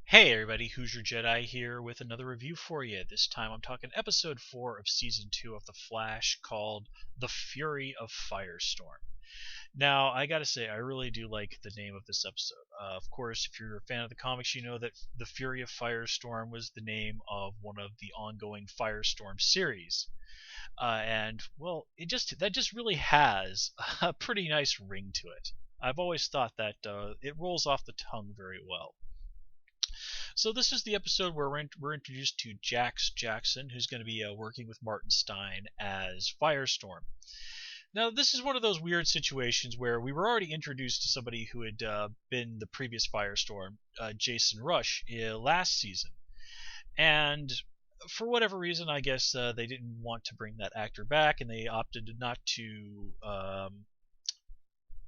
Hey everybody, Who's Your Jedi here with another review for you. This time I'm talking episode 4 of season 2 of The Flash called The Fury of Firestorm. Now, I gotta say, I really do like the name of this episode. Of course, if you're a fan of the comics, you know that The Fury of Firestorm was the name of one of the ongoing Firestorm series. And that just really has a pretty nice ring to it. I've always thought that it rolls off the tongue very well. So this is the episode where we're introduced to Jax Jackson, who's going to be working with Martin Stein as Firestorm. Now, this is one of those weird situations where we were already introduced to somebody who had been the previous Firestorm, Jason Rush, last season. And for whatever reason, I guess they didn't want to bring that actor back, and they opted not to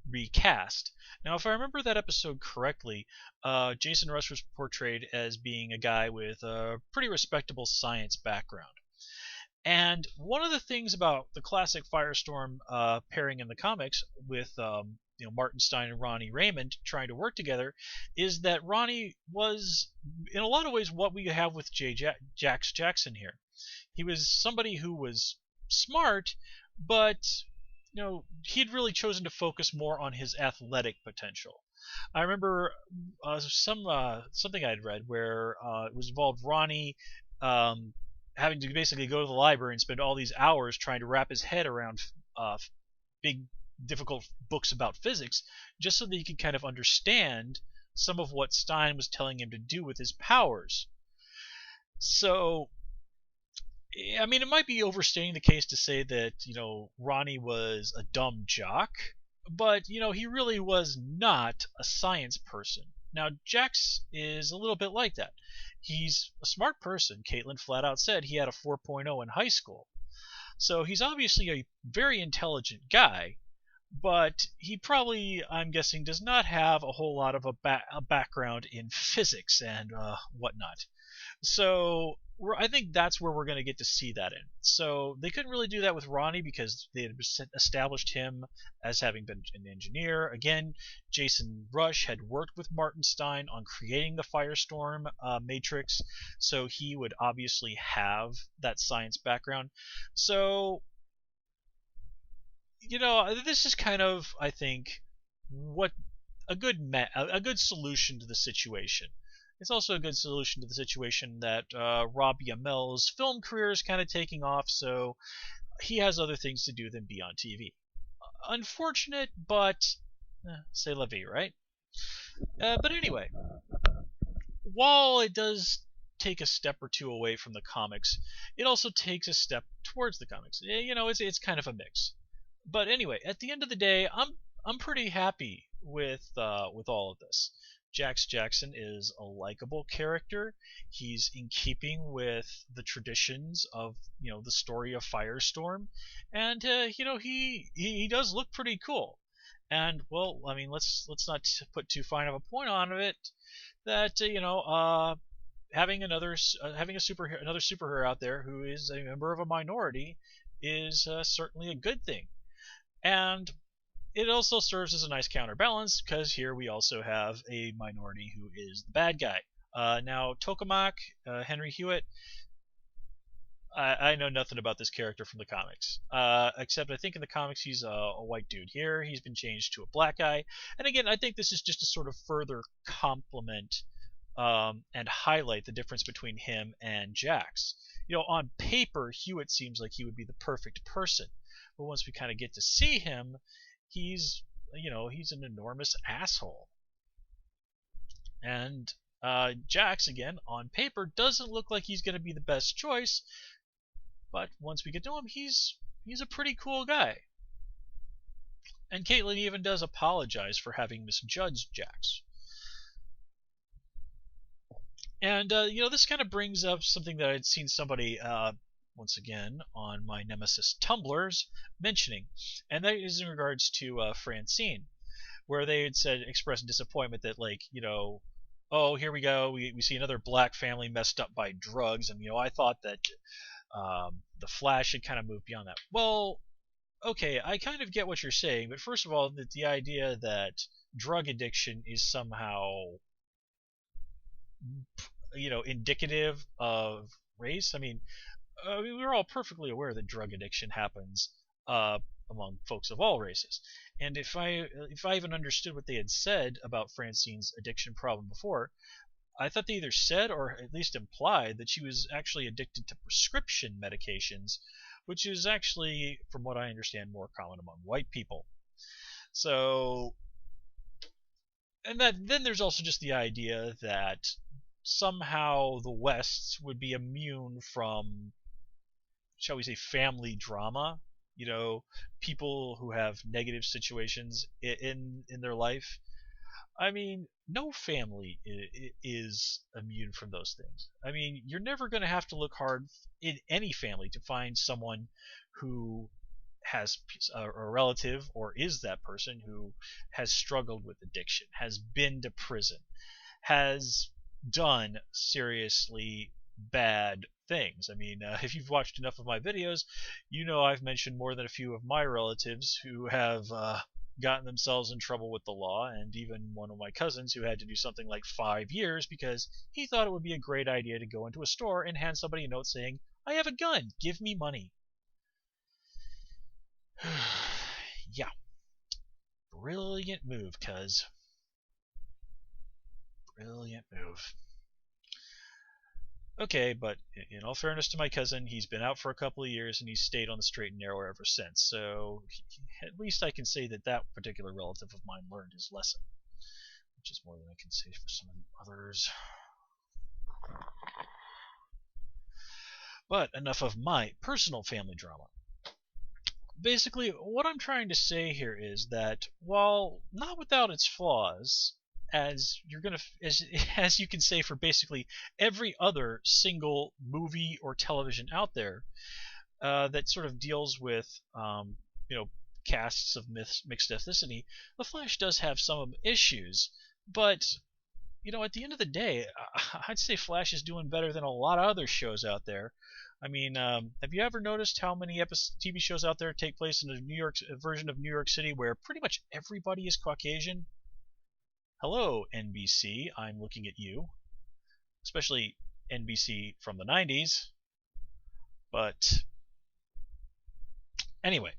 recast. Now, if I remember that episode correctly, Jason Rush was portrayed as being a guy with a pretty respectable science background. And one of the things about the classic Firestorm pairing in the comics with Martin Stein and Ronnie Raymond trying to work together is that Ronnie was, in a lot of ways, what we have with Jax Jackson here. He was somebody who was smart, but he'd really chosen to focus more on his athletic potential. I remember something I'd read where it was involved Ronnie having to basically go to the library and spend all these hours trying to wrap his head around big, difficult books about physics, just so that he could kind of understand some of what Stein was telling him to do with his powers. So I mean, it might be overstating the case to say that, Ronnie was a dumb jock, but, he really was not a science person. Now, Jax is a little bit like that. He's a smart person. Caitlin flat out said he had a 4.0 in high school. So he's obviously a very intelligent guy, but he probably, I'm guessing, does not have a whole lot of a background in physics and whatnot. So I think that's where we're going to get to see that in. So they couldn't really do that with Ronnie because they had established him as having been an engineer. Again, Jason Rush had worked with Martin Stein on creating the Firestorm Matrix, so he would obviously have that science background. So, this is kind of, I think, what a good solution to the situation. It's also a good solution to the situation that Robbie Amel's film career is kind of taking off, so he has other things to do than be on TV. Unfortunate, but c'est la vie, right? But anyway, while it does take a step or two away from the comics, it also takes a step towards the comics. It's kind of a mix. But anyway, at the end of the day, I'm pretty happy with all of this. Jax Jackson is a likable character. He's in keeping with the traditions of the story of Firestorm, and he does look pretty cool. And well, I mean, let's not put too fine of a point on it. That having another superhero out there who is a member of a minority is certainly a good thing. And it also serves as a nice counterbalance because here we also have a minority who is the bad guy. Now, Tokamak, Henry Hewitt, I know nothing about this character from the comics, except I think in the comics he's a white dude. Here he's been changed to a black guy, and again, I think this is just to sort of further complement and highlight the difference between him and Jax. On paper, Hewitt seems like he would be the perfect person, but once we kind of get to see him, he's an enormous asshole. And Jax, again, on paper, doesn't look like he's going to be the best choice, but once we get to him, he's a pretty cool guy. And Caitlin even does apologize for having misjudged Jax. And this kind of brings up something that I'd seen somebody once again on my Nemesis Tumblrs mentioning, and that is in regards to Francine, where they had expressed disappointment that oh, here we go, we see another black family messed up by drugs, and I thought that the Flash had kind of moved beyond that. Well, okay, I kind of get what you're saying, but first of all, the idea that drug addiction is somehow indicative of race. We're all perfectly aware that drug addiction happens uh, among folks of all races. And if I even understood what they had said about Francine's addiction problem before, I thought they either said or at least implied that she was actually addicted to prescription medications, which is actually, from what I understand, more common among white people. So, and then there's also just the idea that somehow the West would be immune from, shall we say, family drama. People who have negative situations in their life. No family is immune from those things. You're never going to have to look hard in any family to find someone who has a relative or is that person who has struggled with addiction, has been to prison, has done seriously bad things. If you've watched enough of my videos, I've mentioned more than a few of my relatives who have gotten themselves in trouble with the law, and even one of my cousins who had to do something like 5 years because he thought it would be a great idea to go into a store and hand somebody a note saying, "I have a gun, give me money." Yeah, brilliant move, cuz. Brilliant move. Okay, but in all fairness to my cousin, he's been out for a couple of years and he's stayed on the straight and narrow ever since. So at least I can say that that particular relative of mine learned his lesson, which is more than I can say for some of the others. But enough of my personal family drama. Basically, what I'm trying to say here is that while not without its flaws, as you're gonna as you can say for basically every other single movie or television out there that sort of deals with casts of mixed ethnicity, The Flash does have some issues, but at the end of the day, I'd say Flash is doing better than a lot of other shows out there. Have you ever noticed how many TV shows out there take place in a version of New York City where pretty much everybody is Caucasian? Hello, NBC, I'm looking at you. Especially NBC from the 90s. But anyway,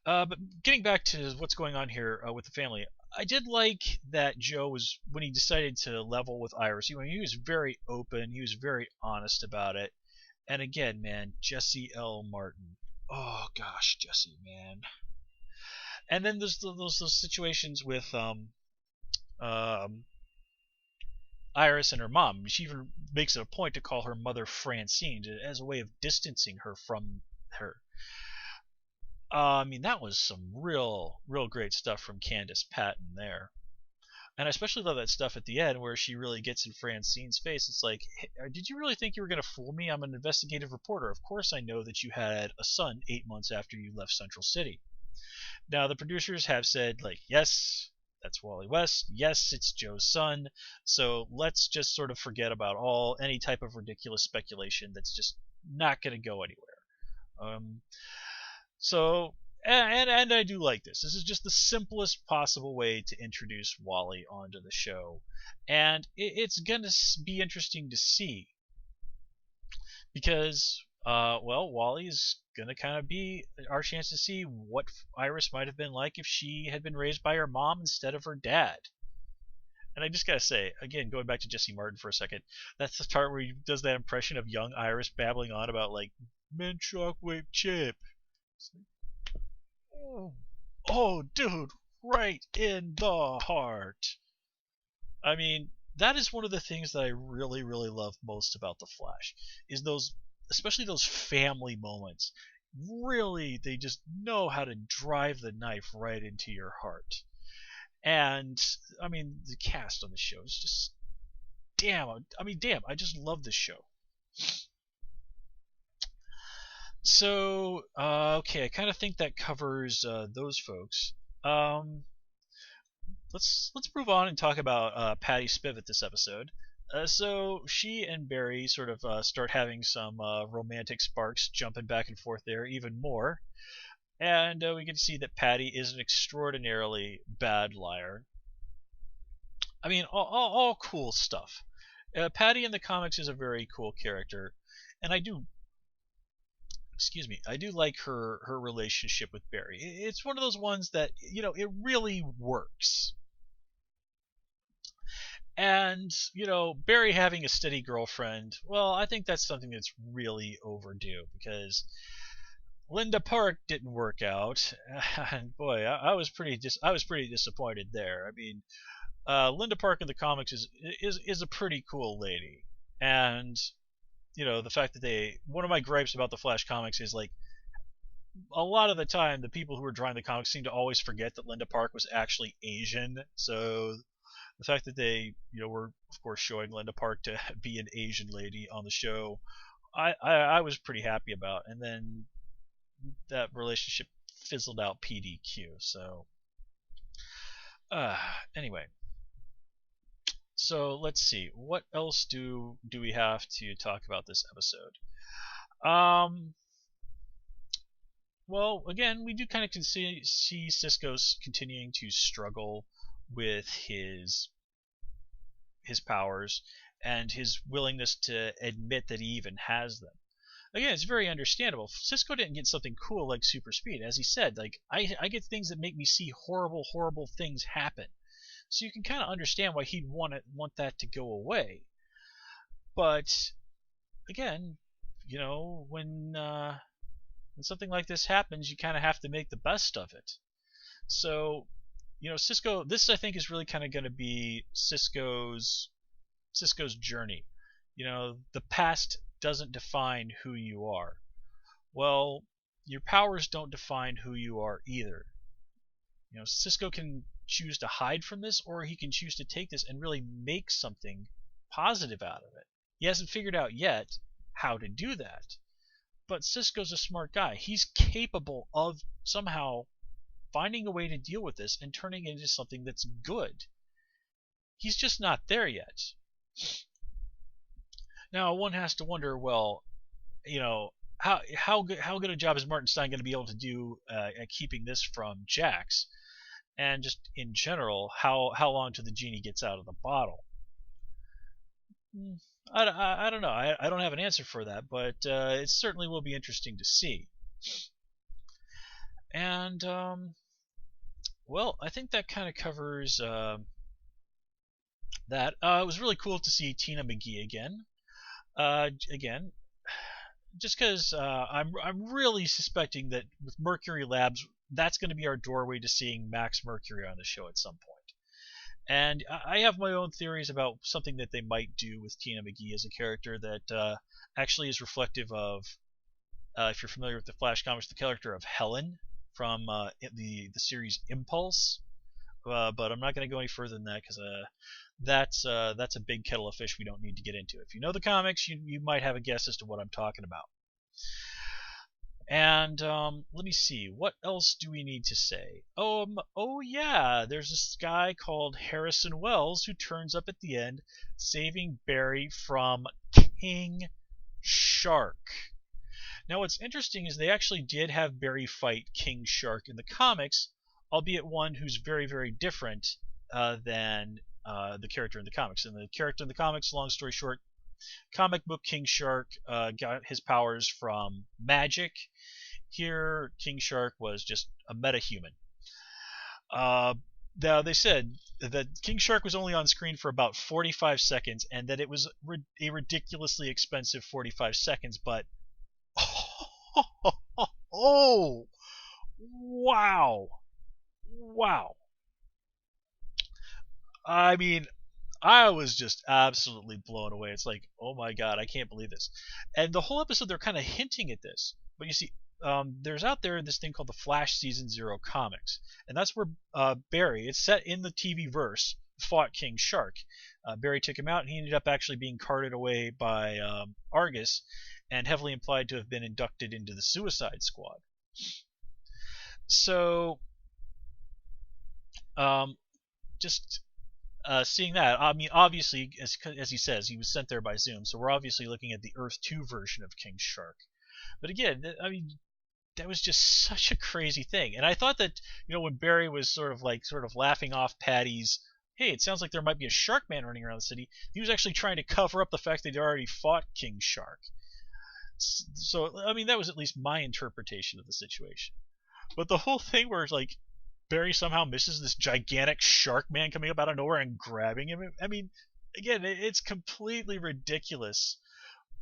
but getting back to what's going on here with the family, I did like that Joe was, when he decided to level with Iris, he was very open, he was very honest about it. And again, man, Jesse L. Martin. Oh gosh, Jesse, man. And then there's those situations with Iris and her mom. She even makes it a point to call her mother Francine as a way of distancing her from her. That was some real great stuff from Candace Patton there. And I especially love that stuff at the end where she really gets in Francine's face. It's like, hey, did you really think you were going to fool me? I'm an investigative reporter. Of course I know that you had a son 8 months after you left Central City. Now, the producers have said, like, yes, that's Wally West. Yes, it's Joe's son. So let's just sort of forget about any type of ridiculous speculation that's just not going to go anywhere. And I do like this. This is just the simplest possible way to introduce Wally onto the show, and it's gonna be interesting to see because, Wally is gonna kind of be our chance to see what Iris might have been like if she had been raised by her mom instead of her dad. And I just gotta say, again, going back to Jesse Martin for a second, that's the part where he does that impression of young Iris babbling on about like men shockwave chip. Oh, dude, right in the heart. That is one of the things that I really, really love most about The Flash, is especially those family moments. Really, they just know how to drive the knife right into your heart. And, the cast on the show is just, damn, I just love this show. So, okay, I kind of think that covers those folks. Let's move on and talk about Patty Spivot this episode. So she and Barry sort of start having some romantic sparks, jumping back and forth there even more, and we get to see that Patty is an extraordinarily bad liar. I mean, all cool stuff. Patty in the comics is a very cool character, and excuse me, I do like her relationship with Barry. It's one of those ones that it really works. And Barry having a steady girlfriend, well, I think that's something that's really overdue because Linda Park didn't work out, and boy, I was pretty disappointed there. I mean, Linda Park in the comics is a pretty cool lady, and the fact that one of my gripes about the Flash comics is like a lot of the time the people who are drawing the comics seem to always forget that Linda Park was actually Asian. So the fact that they were of course showing Linda Park to be an Asian lady on the show, I was pretty happy about. And then that relationship fizzled out PDQ. So uh, anyway, so let's see what else do we have to talk about this episode. Well, again, we do kind of see Cisco's continuing to struggle with his powers and his willingness to admit that he even has them. Again, it's very understandable. Cisco didn't get something cool like super speed. As he said, like, I get things that make me see horrible things happen. So you can kind of understand why he'd want that to go away. But again, when something like this happens, you kind of have to make the best of it. So, Cisco, this I think is really kind of going to be Cisco's journey. The past doesn't define who you are. Well, your powers don't define who you are either. Cisco can choose to hide from this, or he can choose to take this and really make something positive out of it. He hasn't figured out yet how to do that. But Cisco's a smart guy. He's capable of somehow finding a way to deal with this and turning it into something that's good. He's just not there yet. Now, one has to wonder, well, how good a job is Martin Stein going to be able to do at keeping this from Jax? And just in general, how long till the genie gets out of the bottle? I don't know. I don't have an answer for that, but it certainly will be interesting to see. And well, I think that kind of covers that. It was really cool to see Tina McGee again. Again, just because I'm really suspecting that with Mercury Labs, that's going to be our doorway to seeing Max Mercury on the show at some point. And I have my own theories about something that they might do with Tina McGee as a character that actually is reflective of, if you're familiar with the Flash comics, the character of Helen from the series Impulse. But I'm not going to go any further than that because that's a big kettle of fish we don't need to get into. If you know the comics, you might have a guess as to what I'm talking about. And let me see, what else do we need to say? Oh yeah, there's this guy called Harrison Wells who turns up at the end, saving Barry from King Shark. Now, what's interesting is they actually did have Barry fight King Shark in the comics, albeit one who's very different than the character in the comics. And the character in the comics, long story short, comic book King Shark got his powers from magic. Here, King Shark was just a metahuman. Now, they said that King Shark was only on screen for about 45 seconds and that it was a ridiculously expensive 45 seconds, but oh, wow. I mean, I was just absolutely blown away. It's like, oh my god, I can't believe this. And the whole episode, they're kind of hinting at this. But you see, there's out there this thing called the Flash Season 0 comics. And that's where Barry, it's set in the TV verse, fought King Shark. Barry took him out, and he ended up actually being carted away by Argus and heavily implied to have been inducted into the Suicide Squad. So, just seeing that, I mean, obviously, as he says, he was sent there by Zoom, so we're obviously looking at the Earth 2 version of King Shark. But again, I mean, that was just such a crazy thing. And I thought that, when Barry was sort of laughing off Patty's hey, it sounds like there might be a shark man running around the city. He was actually trying to cover up the fact that they already fought King Shark. So, I mean, that was at least my interpretation of the situation. But the whole thing where, like, Barry somehow misses this gigantic shark man coming up out of nowhere and grabbing him. I mean, again, it's completely ridiculous,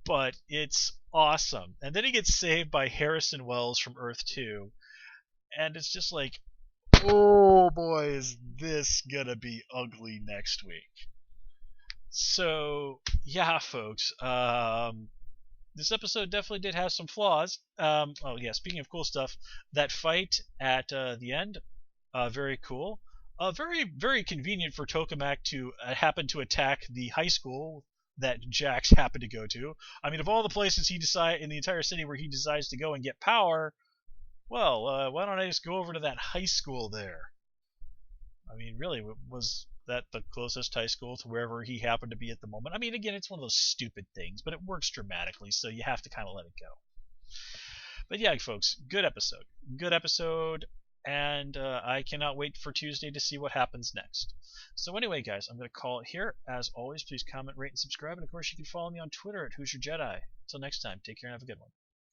but it's awesome. And then he gets saved by Harrison Wells from Earth 2, and it's just like, oh boy, is this gonna be ugly next week. So, yeah, folks, this episode definitely did have some flaws. Oh yeah, speaking of cool stuff, that fight at the end, very cool. Very convenient for Tokamak to happen to attack the high school that Jax happened to go to. I mean, of all the places he decide in the entire city where he decides to go and get power, well, why don't I just go over to that high school there? I mean, really, was that the closest high school to wherever he happened to be at the moment? I mean, again, it's one of those stupid things, but it works dramatically, so you have to kind of let it go. But yeah, folks, good episode. Good episode, and I cannot wait for Tuesday to see what happens next. So anyway, guys, I'm going to call it here. As always, please comment, rate, and subscribe, and of course, you can follow me on Twitter at Who's Your Jedi. Until next time, take care and have a good one.